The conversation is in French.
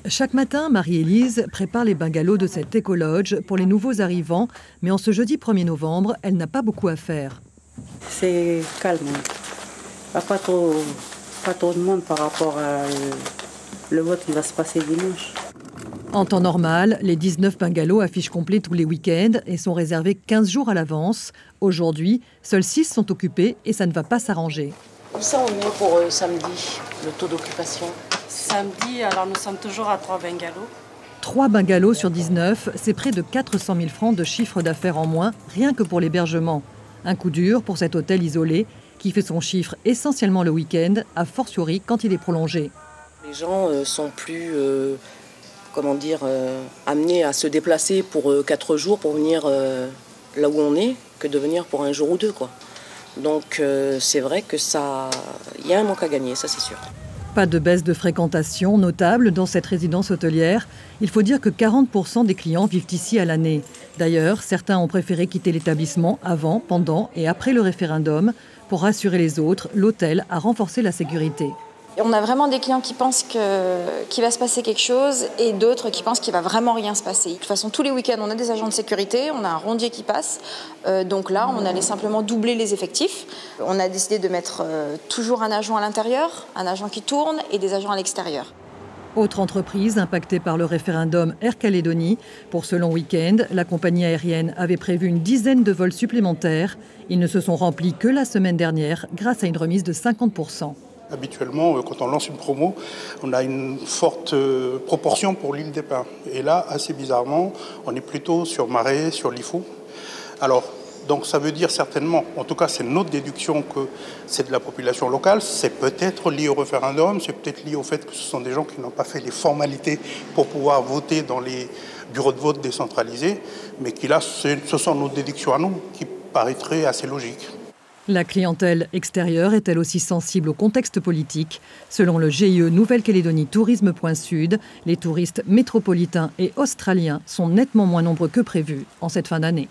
Chaque matin, Marie-Élise prépare les bungalows de cette écolodge pour les nouveaux arrivants, mais en ce jeudi 1er novembre, elle n'a pas beaucoup à faire. C'est calme. Il n'y a pas trop de monde par rapport à le vote qui va se passer dimanche. En temps normal, les 19 bungalows affichent complet tous les week-ends et sont réservés 15 jours à l'avance. Aujourd'hui, seuls 6 sont occupés et ça ne va pas s'arranger. Où ça on est pour samedi, le taux d'occupation? Samedi, alors nous sommes toujours à 3 bungalows. 3 bungalows sur 19, c'est près de 400 000 francs de chiffre d'affaires en moins, rien que pour l'hébergement. Un coup dur pour cet hôtel isolé qui fait son chiffre essentiellement le week-end, a fortiori quand il est prolongé. Les gens sont plus amenés à se déplacer pour 4 jours pour venir là où on est que de venir pour un jour ou deux, quoi. Donc c'est vrai que il y a un manque à gagner, ça c'est sûr. Pas de baisse de fréquentation notable dans cette résidence hôtelière. Il faut dire que 40% des clients vivent ici à l'année. D'ailleurs, certains ont préféré quitter l'établissement avant, pendant et après le référendum. Pour rassurer les autres, l'hôtel a renforcé la sécurité. On a vraiment des clients qui pensent qu'il va se passer quelque chose et d'autres qui pensent qu'il va vraiment rien se passer. De toute façon, tous les week-ends, on a des agents de sécurité, on a un rondier qui passe. Donc là, on allait simplement doubler les effectifs. On a décidé de mettre toujours un agent à l'intérieur, un agent qui tourne et des agents à l'extérieur. Autre entreprise impactée par le référendum, Air Calédonie. Pour ce long week-end, la compagnie aérienne avait prévu une dizaine de vols supplémentaires. Ils ne se sont remplis que la semaine dernière grâce à une remise de 50%. Habituellement, quand on lance une promo, on a une forte proportion pour l'île des Pins. Et là, assez bizarrement, on est plutôt sur Marais, sur Lifou. Alors, donc ça veut dire certainement, en tout cas c'est notre déduction que c'est de la population locale, c'est peut-être lié au référendum, c'est peut-être lié au fait que ce sont des gens qui n'ont pas fait les formalités pour pouvoir voter dans les bureaux de vote décentralisés, mais qui là, ce sont nos déductions à nous, qui paraîtraient assez logiques. La clientèle extérieure est elle aussi sensible au contexte politique. Selon le GIE Nouvelle-Calédonie Tourisme.Sud, les touristes métropolitains et australiens sont nettement moins nombreux que prévu en cette fin d'année.